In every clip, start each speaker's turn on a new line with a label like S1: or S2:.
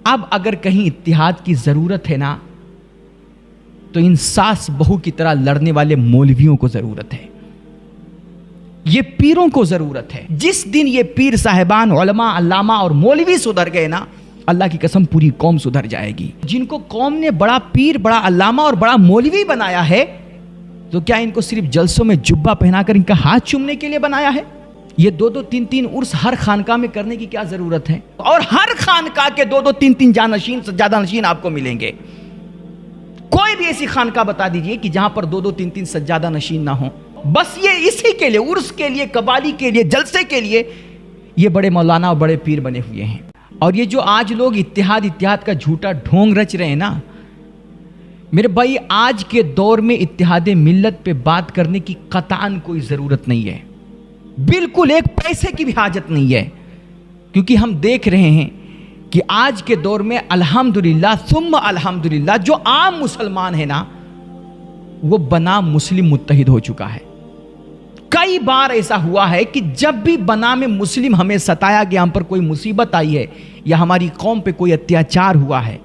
S1: اب اگر کہیں اتحاد کی ضرورت ہے نا تو ان ساس بہو کی طرح لڑنے والے مولویوں کو ضرورت ہے، یہ پیروں کو ضرورت ہے۔ جس دن یہ پیر صاحبان، علماء، علامہ اور مولوی سدھر گئے نا، اللہ کی قسم پوری قوم سدھر جائے گی۔ جن کو قوم نے بڑا پیر، بڑا علامہ اور بڑا مولوی بنایا ہے، تو کیا ان کو صرف جلسوں میں جبہ پہنا کر ان کا ہاتھ چومنے کے لیے بنایا ہے؟ یہ 2-2 3-3 عرس ہر خانقاہ میں کرنے کی کیا ضرورت ہے؟ اور ہر خانقاہ کے 2-2 3-3 جانشین، سجادہ نشین آپ کو ملیں گے۔ کوئی بھی ایسی خانقاہ بتا دیجئے کہ جہاں پر 2-2 3-3 سجادہ نشین نہ ہوں۔ بس یہ اسی کے لیے، عرس کے لیے، قوالی کے لیے، جلسے کے لیے یہ بڑے مولانا اور بڑے پیر بنے ہوئے ہیں۔ اور یہ جو آج لوگ اتحاد کا جھوٹا ڈھونگ رچ رہے ہیں نا، میرے بھائی آج کے دور میں اتحاد ملت پہ بات کرنے کی قطعاً کوئی ضرورت نہیں ہے، بالکل ایک پیسے کی بھی حاجت نہیں ہے، کیونکہ ہم دیکھ رہے ہیں کہ آج کے دور میں الحمدللہ ثم الحمدللہ جو عام مسلمان ہے نا، وہ بنام مسلم متحد ہو چکا ہے۔ کئی بار ایسا ہوا ہے کہ جب بھی بنام مسلم ہمیں ستایا گیا، ہم پر کوئی مصیبت آئی ہے یا ہماری قوم پہ کوئی اتیاچار ہوا ہے،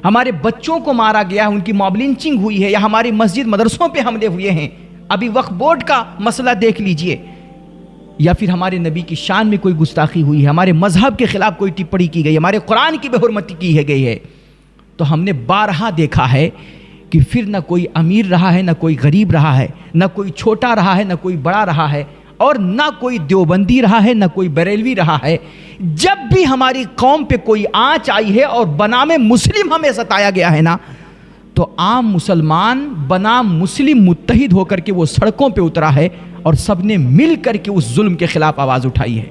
S1: ہمارے بچوں کو مارا گیا ہے، ان کی موب لنچنگ ہوئی ہے، یا ہماری مسجد مدرسوں پہ حملے ہوئے ہیں، ابھی وقف بورڈ کا مسئلہ دیکھ لیجئے، یا پھر ہمارے نبی کی شان میں کوئی گستاخی ہوئی ہے، ہمارے مذہب کے خلاف کوئی ٹپڑی کی گئی، ہمارے قرآن کی بے حرمتی کی گئی ہے، تو ہم نے بارہا دیکھا ہے کہ پھر نہ کوئی امیر رہا ہے، نہ کوئی غریب رہا ہے، نہ کوئی چھوٹا رہا ہے، نہ کوئی بڑا رہا ہے، اور نہ کوئی دیوبندی رہا ہے، نہ کوئی بریلوی رہا ہے۔ جب بھی ہماری قوم پہ کوئی آنچ آئی ہے اور بنام مسلم ہمیں ستایا گیا ہے نا، تو عام مسلمان بنام مسلم متحد ہو کر کے وہ سڑکوں پہ اترا ہے اور سب نے مل کر کے اس ظلم کے خلاف آواز اٹھائی ہے۔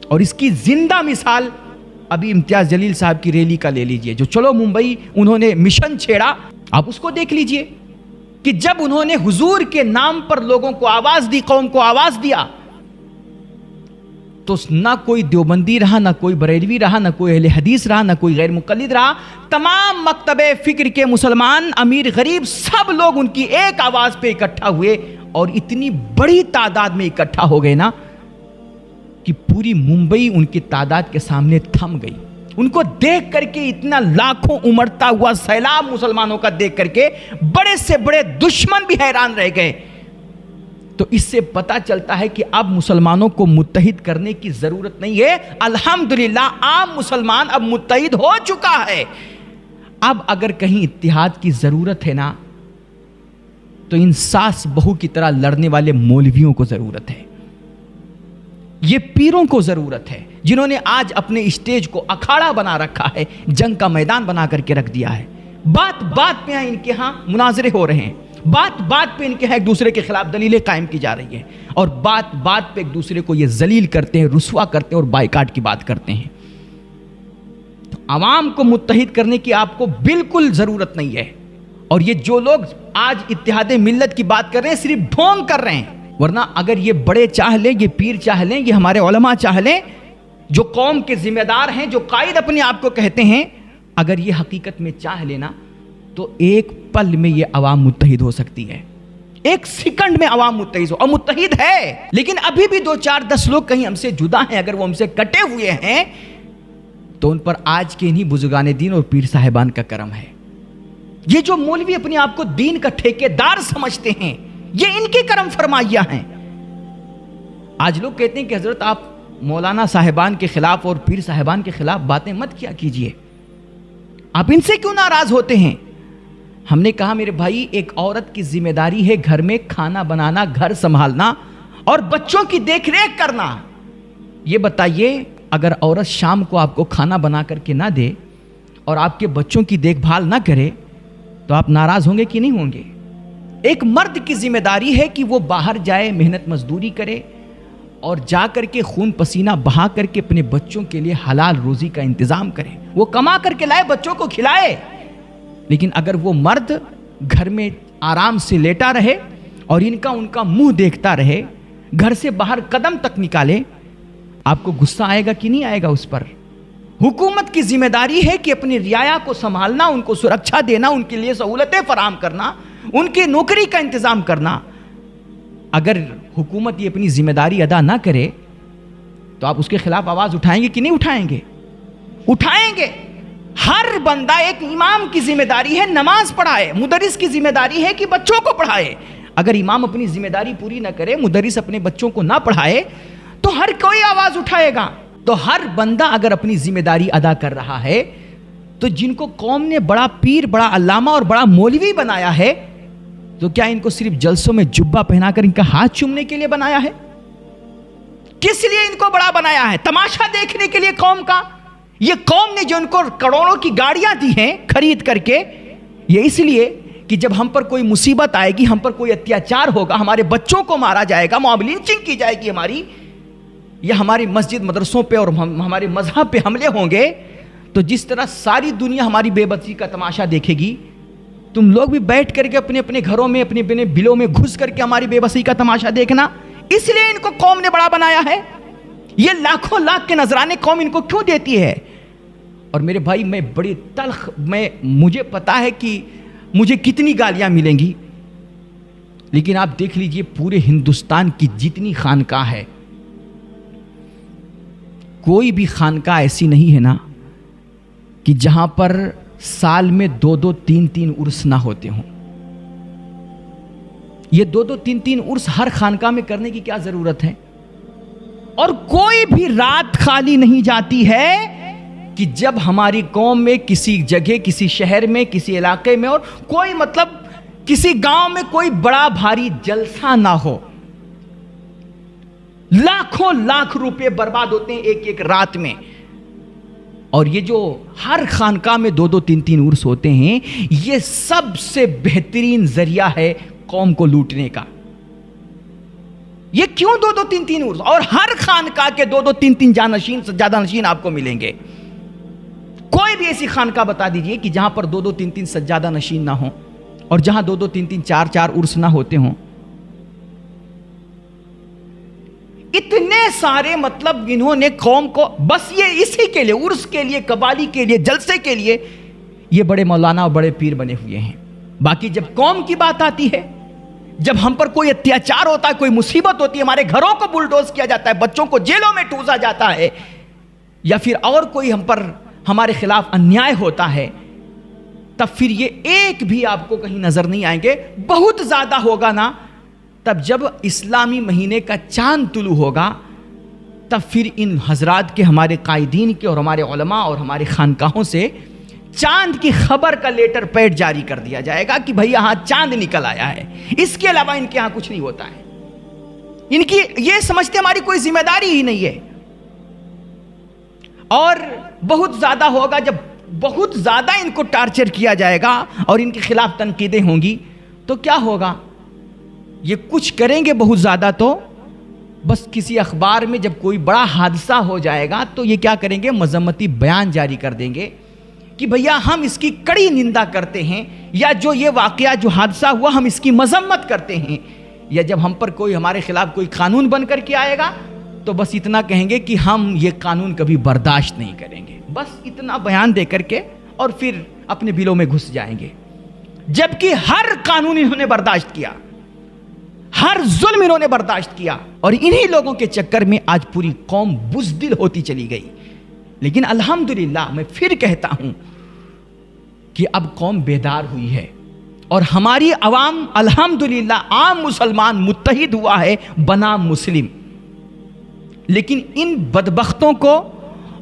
S1: اور اس کی زندہ مثال ابھی امتیاز جلیل صاحب کی ریلی کا لے لیجئے، جو چلو ممبئی انہوں نے مشن چھیڑا، آپ اس کو دیکھ لیجئے کہ جب انہوں نے حضور کے نام پر لوگوں کو آواز دی، قوم کو آواز دیا، تو نہ کوئی دیوبندی رہا، نہ کوئی بریلوی رہا، نہ کوئی اہل حدیث رہا، نہ کوئی غیر مقلد رہا، تمام مکتب فکر کے مسلمان، امیر غریب، سب لوگ ان کی ایک آواز پہ اکٹھا ہوئے، اور اتنی بڑی تعداد میں اکٹھا ہو گئے نا کہ پوری ممبئی ان کی تعداد کے سامنے تھم گئی۔ ان کو دیکھ کر کے اتنا لاکھوں امڑتا ہوا سیلاب مسلمانوں کا دیکھ کر کے بڑے سے بڑے دشمن بھی حیران رہ گئے۔ تو اس سے پتہ چلتا ہے کہ اب مسلمانوں کو متحد کرنے کی ضرورت نہیں ہے، الحمدللہ عام مسلمان اب متحد ہو چکا ہے۔ اب اگر کہیں اتحاد کی ضرورت ہے نا تو ان ساس بہو کی طرح لڑنے والے مولویوں کو ضرورت ہے، یہ پیروں کو ضرورت ہے، جنہوں نے آج اپنے اسٹیج کو اکھاڑا بنا رکھا ہے، جنگ کا میدان بنا کر کے رکھ دیا ہے۔ بات بات پہ ان کے ہاں مناظرے ہو رہے ہیں، بات بات پہ ان کے ہاں ایک دوسرے کے خلاف دلیلیں قائم کی جا رہی ہیں، اور بات بات پہ ایک دوسرے کو یہ ذلیل کرتے ہیں، رسوا کرتے ہیں اور بائیکاٹ کی بات کرتے ہیں۔ تو عوام کو متحد کرنے کی آپ کو بالکل ضرورت نہیں ہے، اور یہ جو لوگ آج اتحاد ملت کی بات کر رہے ہیں صرف ڈھونگ کر رہے ہیں، ورنہ اگر یہ بڑے چاہ لیں، یہ پیر چاہ لیں، یہ ہمارے علماء چاہ لیں، جو قوم کے ذمہ دار ہیں، جو قائد اپنے آپ کو کہتے ہیں، اگر یہ حقیقت میں چاہ لینا تو ایک پل میں یہ عوام متحد ہو سکتی ہے، ایک سیکنڈ میں عوام متحد ہو، اور متحد ہے۔ لیکن ابھی بھی 2-4-10 لوگ کہیں ہم سے جدا ہیں، اگر وہ ہم سے کٹے ہوئے ہیں تو ان پر آج کے انہی بزرگان دین اور پیر صاحبان کا کرم ہے۔ یہ جو مولوی اپنے آپ کو دین کا ٹھیکیدار سمجھتے ہیں، یہ ان کی کرم فرمائیاں ہیں۔ آج لوگ کہتے ہیں کہ حضرت آپ مولانا صاحبان کے خلاف اور پیر صاحبان کے خلاف باتیں مت کیا کیجئے، آپ ان سے کیوں ناراض ہوتے ہیں؟ ہم نے کہا میرے بھائی، ایک عورت کی ذمہ داری ہے گھر میں کھانا بنانا، گھر سنبھالنا اور بچوں کی دیکھ ریکھ کرنا۔ یہ بتائیے، اگر عورت شام کو آپ کو کھانا بنا کر کے نہ دے اور آپ کے بچوں کی دیکھ بھال نہ کرے تو آپ ناراض ہوں گے کہ نہیں ہوں گے؟ ایک مرد کی ذمہ داری ہے کہ وہ باہر جائے، محنت مزدوری کرے اور جا کر کے خون پسینہ بہا کر کے اپنے بچوں کے لیے حلال روزی کا انتظام کرے، وہ کما کر کے لائے، بچوں کو کھلائے۔ لیکن اگر وہ مرد گھر میں آرام سے لیٹا رہے اور ان کا منہ دیکھتا رہے، گھر سے باہر قدم تک نکالے، آپ کو غصہ آئے گا کہ نہیں آئے گا اس پر؟ حکومت کی ذمہ داری ہے کہ اپنی رعایا کو سنبھالنا، ان کو سرکشا دینا، ان کے لیے سہولتیں فراہم کرنا، ان کی نوکری کا انتظام کرنا۔ اگر حکومت یہ اپنی ذمہ داری ادا نہ کرے تو آپ اس کے خلاف آواز اٹھائیں گے کہ نہیں اٹھائیں گے؟ اٹھائیں گے۔ ہر بندہ، ایک امام کی ذمہ داری ہے نماز پڑھائے، مدرس کی ذمہ داری ہے کہ بچوں کو پڑھائے۔ اگر امام اپنی ذمہ داری پوری نہ کرے، مدرس اپنے بچوں کو نہ پڑھائے، تو ہر کوئی آواز اٹھائے گا۔ تو ہر بندہ اگر اپنی ذمہ داری ادا کر رہا ہے، تو جن کو قوم نے بڑا پیر، بڑا علامہ اور بڑا مولوی بنایا ہے، تو کیا ان کو صرف جلسوں میں جبہ پہنا کر ان کا ہاتھ چومنے کے لیے بنایا ہے؟ کس لیے ان کو بڑا بنایا ہے؟ تماشا دیکھنے کے لیے قوم کا؟ یہ قوم نے جو ان کو کروڑوں کی گاڑیاں دی ہیں خرید کر کے، یہ اس لیے کہ جب ہم پر کوئی مصیبت آئے گی، ہم پر کوئی اتیاچار ہوگا، ہمارے بچوں کو مارا جائے گا، موب لنچنگ کی جائے گی ہماری، یا ہماری مسجد مدرسوں پہ اور ہمارے مذہب پہ حملے ہوں گے، تو جس طرح ساری دنیا ہماری بے بسی کا تماشا دیکھے گی، تم لوگ بھی بیٹھ کر کے اپنے اپنے گھروں میں، اپنے اپنے بلوں میں گھس کر کے ہماری بے بسی کا تماشا دیکھنا۔ اس لیے ان کو قوم نے بڑا بنایا ہے۔ یہ لاکھوں لاکھ کے نذرانے قوم ان کو کیوں دیتی ہے؟ اور میرے بھائی، میں بڑی تلخ، مجھے پتا ہے کہ مجھے کتنی گالیاں ملیں گی، لیکن آپ دیکھ لیجئے پورے ہندوستان کی جتنی خانقاہ ہے، کوئی بھی خانقاہ ایسی نہیں ہے نا کہ جہاں پر سال میں 2-2 3-3 عرس نہ ہوتے ہوں۔ یہ 2-2 3-3 عرس ہر خانقاہ میں کرنے کی کیا ضرورت ہے؟ اور کوئی بھی رات خالی نہیں جاتی ہے کہ جب ہماری قوم میں کسی جگہ، کسی شہر میں، کسی علاقے میں، اور کوئی مطلب کسی گاؤں میں کوئی بڑا بھاری جلسہ نہ ہو۔ لاکھوں لاکھ روپے برباد ہوتے ہیں ایک ایک رات میں، اور یہ جو ہر خانقاہ میں 2-2 3-3 عرس ہوتے ہیں، یہ سب سے بہترین ذریعہ ہے قوم کو لوٹنے کا۔ یہ کیوں 2-2 3-3 عرس؟ اور ہر خانقاہ کے 2-2 3-3 جانشین، سجادہ نشین آپ کو ملیں گے۔ کوئی بھی ایسی خانقاہ بتا دیجئے کہ جہاں پر 2-2 3-3 سجادہ نشین نہ ہوں، اور جہاں 2-2 3-3 4-4 عرس نہ ہوتے ہوں۔ اتنے سارے مطلب انہوں نے قوم کو بس یہ اسی کے لیے، عرس کے لیے، قوالی کے لیے، جلسے کے لیے یہ بڑے مولانا اور بڑے پیر بنے ہوئے ہیں۔ باقی جب قوم کی بات آتی ہے، جب ہم پر کوئی اتیاچار ہوتا ہے، کوئی مصیبت ہوتی ہے، ہمارے گھروں کو بلڈوز کیا جاتا ہے، بچوں کو جیلوں میں ٹوزا جاتا ہے، یا پھر اور کوئی ہم پر ہمارے خلاف انیائے ہوتا ہے، تب پھر یہ ایک بھی آپ کو کہیں نظر نہیں آئیں گے۔ بہت زیادہ ہوگا نا، تب جب اسلامی مہینے کا چاند طلوع ہوگا، تب پھر ان حضرات کے، ہمارے قائدین کے اور ہمارے علماء اور ہمارے خانقاہوں سے چاند کی خبر کا لیٹر پیڈ جاری کر دیا جائے گا کہ بھئی یہاں چاند نکل آیا ہے۔ اس کے علاوہ ان کے ہاں کچھ نہیں ہوتا ہے۔ ان کی یہ سمجھتے ہماری کوئی ذمہ داری ہی نہیں ہے۔ اور بہت زیادہ ہوگا جب بہت زیادہ ان کو ٹارچر کیا جائے گا اور ان کے خلاف تنقیدیں ہوں گی، تو کیا ہوگا؟ یہ کچھ کریں گے بہت زیادہ، تو بس کسی اخبار میں جب کوئی بڑا حادثہ ہو جائے گا تو یہ کیا کریں گے؟ مذمتی بیان جاری کر دیں گے کہ بھیا ہم اس کی کڑی نندا کرتے ہیں، یا جو یہ واقعہ، جو حادثہ ہوا، ہم اس کی مذمت کرتے ہیں۔ یا جب ہم پر کوئی، ہمارے خلاف کوئی قانون بن کر کے آئے گا، تو بس اتنا کہیں گے کہ ہم یہ قانون کبھی برداشت نہیں کریں گے۔ بس اتنا بیان دے کر کے اور پھر اپنے بلوں میں گھس جائیں گے۔ جبکہ ہر قانون انہوں نے برداشت کیا، ہر ظلم انہوں نے برداشت کیا، اور انہی لوگوں کے چکر میں آج پوری قوم بزدل ہوتی چلی گئی۔ لیکن الحمدللہ، میں پھر کہتا ہوں کہ اب قوم بیدار ہوئی ہے، اور ہماری عوام الحمدللہ عام مسلمان متحد ہوا ہے بنام مسلم۔ لیکن ان بدبختوں کو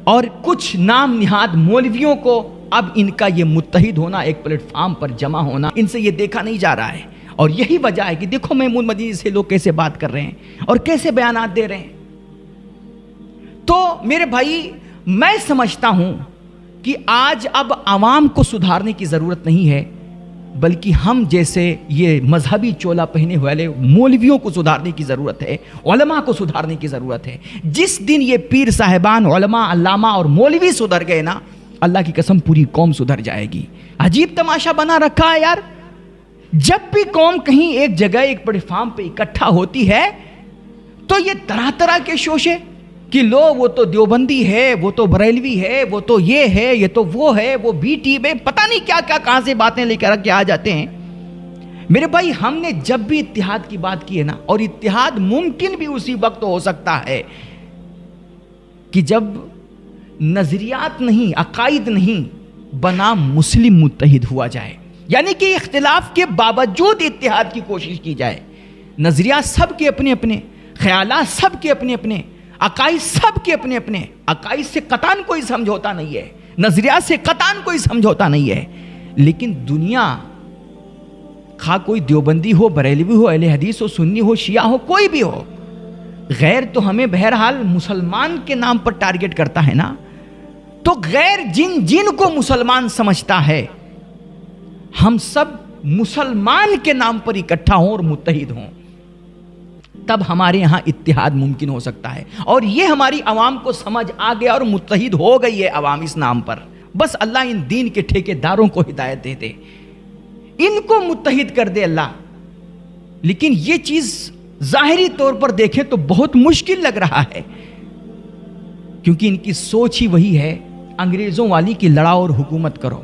S1: اور کچھ نام نہاد مولویوں کو اب ان کا یہ متحد ہونا، ایک پلیٹ فارم پر جمع ہونا، ان سے یہ دیکھا نہیں جا رہا ہے۔ اور یہی وجہ ہے کہ دیکھو میمون مدنی سے لوگ کیسے بات کر رہے ہیں اور کیسے بیانات دے رہے ہیں۔ تو میرے بھائی، میں سمجھتا ہوں کہ آج اب عوام کو سدھارنے کی ضرورت نہیں ہے، بلکہ ہم جیسے یہ مذہبی چولا پہنے والے مولویوں کو سدھارنے کی ضرورت ہے، علماء کو سدھارنے کی ضرورت ہے۔ جس دن یہ پیر صاحبان، علماء، علامہ اور مولوی سدھر گئے نا، اللہ کی قسم پوری قوم سدھر جائے گی۔ عجیب تماشا بنا رکھا ہے یار، جب بھی قوم کہیں ایک جگہ، ایک پلیٹ فارم پہ اکٹھا ہوتی ہے، تو یہ طرح طرح کے شوشے کہ لو وہ تو دیوبندی ہے، وہ تو بریلوی ہے، وہ تو یہ ہے، یہ تو وہ ہے، وہ بی ٹی میں پتہ نہیں کیا کیا کہاں سے باتیں لے کر کے آ جاتے ہیں۔ میرے بھائی، ہم نے جب بھی اتحاد کی بات کی ہے نا، اور اتحاد ممکن بھی اسی وقت ہو سکتا ہے کہ جب نظریات نہیں، عقائد نہیں، بنام مسلم متحد ہوا جائے، یعنی کہ اختلاف کے باوجود اتحاد کی کوشش کی جائے۔ نظریات سب کے اپنے اپنے، خیالات سب کے اپنے اپنے، عقائد سب کے اپنے اپنے، عقائد سے قطعاً کوئی سمجھوتا نہیں ہے، نظریات سے قطعاً کوئی سمجھوتا نہیں ہے، لیکن دنیا خواہ کوئی دیوبندی ہو، بریلوی ہو، اہل حدیث ہو، سنی ہو، شیعہ ہو، کوئی بھی ہو، غیر تو ہمیں بہرحال مسلمان کے نام پر ٹارگٹ کرتا ہے نا، تو غیر جن کو مسلمان سمجھتا ہے، ہم سب مسلمان کے نام پر اکٹھا ہوں اور متحد ہوں، تب ہمارے یہاں اتحاد ممکن ہو سکتا ہے۔ اور یہ ہماری عوام کو سمجھ آ گیا اور متحد ہو گئی ہے عوام اس نام پر۔ بس اللہ ان دین کے ٹھیکیداروں کو ہدایت دے دے، ان کو متحد کر دے اللہ۔ لیکن یہ چیز ظاہری طور پر دیکھیں تو بہت مشکل لگ رہا ہے، کیونکہ ان کی سوچ ہی وہی ہے، انگریزوں والی کی لڑاؤ اور حکومت کرو،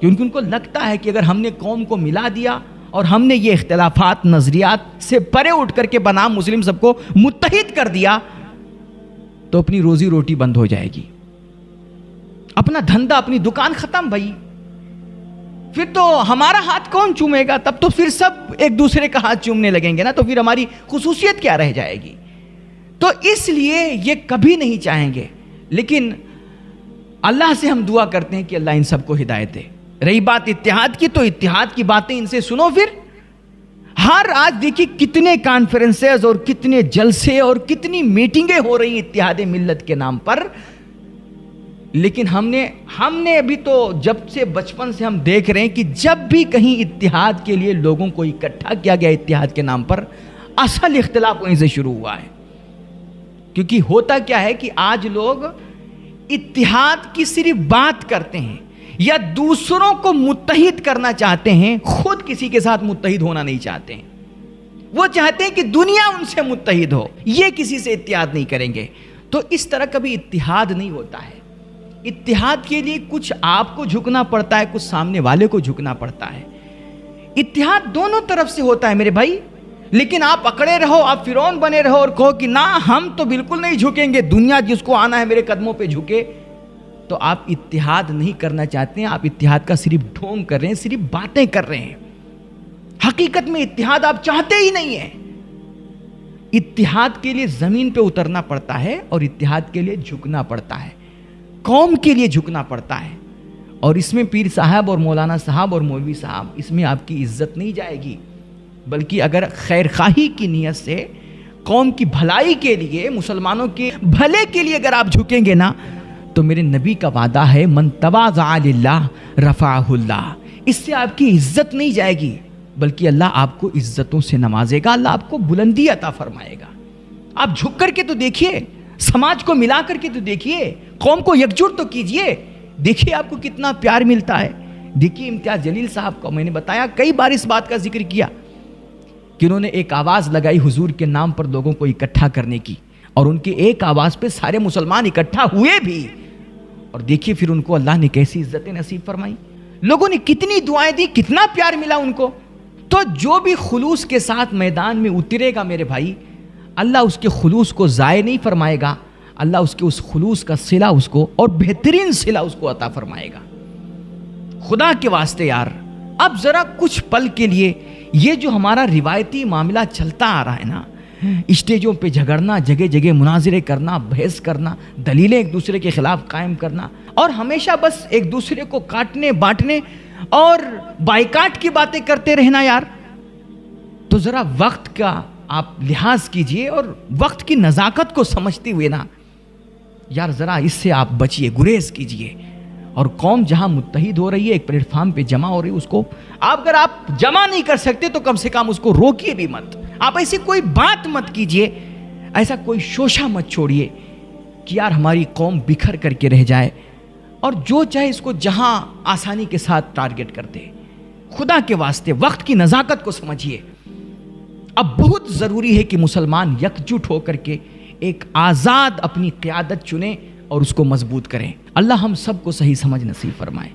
S1: کیونکہ ان کو لگتا ہے کہ اگر ہم نے قوم کو ملا دیا اور ہم نے یہ اختلافات نظریات سے پرے اٹھ کر کے بنام مسلم سب کو متحد کر دیا تو اپنی روزی روٹی بند ہو جائے گی، اپنا دھندا، اپنی دکان ختم بھائی، پھر تو ہمارا ہاتھ کون چومے گا؟ تب تو پھر سب ایک دوسرے کا ہاتھ چومنے لگیں گے نا، تو پھر ہماری خصوصیت کیا رہ جائے گی؟ تو اس لیے یہ کبھی نہیں چاہیں گے۔ لیکن اللہ سے ہم دعا کرتے ہیں کہ اللہ ان سب کو ہدایت دے۔ رہی بات اتحاد کی، تو اتحاد کی باتیں ان سے سنو پھر۔ ہر آج دیکھیے کتنے کانفرنسز اور کتنے جلسے اور کتنی میٹنگیں ہو رہی اتحاد ملت کے نام پر، لیکن ہم نے ابھی تو جب سے بچپن سے ہم دیکھ رہے ہیں کہ جب بھی کہیں اتحاد کے لیے لوگوں کو اکٹھا کیا گیا اتحاد کے نام پر، اصل اختلاف وہیں سے شروع ہوا ہے۔ کیونکہ ہوتا کیا ہے کہ آج لوگ اتحاد کی صرف بات کرتے ہیں یا دوسروں کو متحد کرنا چاہتے ہیں، خود کسی کے ساتھ متحد ہونا نہیں چاہتے ہیں۔ وہ چاہتے ہیں کہ دنیا ان سے متحد ہو، یہ کسی سے اتحاد نہیں کریں گے۔ تو اس طرح کبھی اتحاد نہیں ہوتا ہے۔ اتحاد کے لیے کچھ آپ کو جھکنا پڑتا ہے، کچھ سامنے والے کو جھکنا پڑتا ہے۔ اتحاد دونوں طرف سے ہوتا ہے میرے بھائی، لیکن آپ اکڑے رہو، آپ فرعون بنے رہو اور کہو کہ نہ ہم تو بالکل نہیں جھکیں گے، دنیا جس کو آنا ہے میرے قدموں پہ جھکے، تو آپ اتحاد نہیں کرنا چاہتے ہیں، آپ اتحاد کا صرف ڈھونگ کر رہے ہیں، صرف باتیں کر رہے ہیں۔ حقیقت میں اتحاد آپ چاہتے ہی نہیں ہیں۔ اتحاد کے لیے زمین پہ اترنا پڑتا ہے اور اتحاد کے لیے جھکنا پڑتا ہے، قوم کے لیے جھکنا پڑتا ہے۔ اور اس میں پیر صاحب اور مولانا صاحب اور مولوی صاحب، اس میں آپ کی عزت نہیں جائے گی، بلکہ اگر خیر خواہی کی نیت سے قوم کی بھلائی کے لیے، مسلمانوں کے بھلے کے لیے اگر آپ جھکیں گے نا، تو میرے نبی کا وعدہ ہے من تواضع للہ رفعہ اللہ، اس سے آپ کی عزت نہیں جائے گی، بلکہ اللہ آپ کو عزتوں سے نوازے گا، اللہ آپ کو بلندی عطا فرمائے گا۔ آپ جھک کر کے تو دیکھیے، سماج کو ملا کر کے تو دیکھیے، قوم کو یکجٹ تو کیجئے، دیکھیے آپ کو کتنا پیار ملتا ہے۔ دیکھیے امتیاز جلیل صاحب کو میں نے بتایا، کئی بار اس بات کا ذکر کیا کہ انہوں نے ایک آواز لگائی حضور کے نام پر لوگوں کو اکٹھا کرنے کی، اور ان کی ایک آواز پہ سارے مسلمان اکٹھا ہوئے بھی، اور دیکھیے پھر ان کو اللہ نے کیسی عزتیں نصیب فرمائی، لوگوں نے کتنی دعائیں دی، کتنا پیار ملا ان کو۔ تو جو بھی خلوص کے ساتھ میدان میں اترے گا میرے بھائی، اللہ اس کے خلوص کو ضائع نہیں فرمائے گا، اللہ اس کے اس خلوص کا صلہ اس کو، اور بہترین صلہ اس کو عطا فرمائے گا۔ خدا کے واسطے یار، اب ذرا کچھ پل کے لیے یہ جو ہمارا روایتی معاملہ چلتا آ رہا ہے نا، اسٹیجوں پہ جھگڑنا، جگہ جگہ مناظرے کرنا، بحث کرنا، دلیلیں ایک دوسرے کے خلاف قائم کرنا، اور ہمیشہ بس ایک دوسرے کو کاٹنے بانٹنے اور بائیکاٹ کی باتیں کرتے رہنا یار، تو ذرا وقت کا آپ لحاظ کیجئے اور وقت کی نزاکت کو سمجھتے ہوئے نا یار ذرا اس سے آپ بچیے، گریز کیجئے۔ اور قوم جہاں متحد ہو رہی ہے، ایک پلیٹ فارم پہ جمع ہو رہی ہے، اس کو اگر آپ جمع نہیں کر سکتے تو کم سے کم اس کو روکیے بھی مت، آپ ایسی کوئی بات مت کیجئے، ایسا کوئی شوشہ مت چھوڑیے کہ یار ہماری قوم بکھر کر کے رہ جائے، اور جو چاہے اس کو جہاں آسانی کے ساتھ ٹارگٹ کر دے۔ خدا کے واسطے وقت کی نزاکت کو سمجھیے۔ اب بہت ضروری ہے کہ مسلمان یکجٹ ہو کر کے ایک آزاد اپنی قیادت چنیں اور اس کو مضبوط کریں۔ اللہ ہم سب کو صحیح سمجھ نصیب فرمائے۔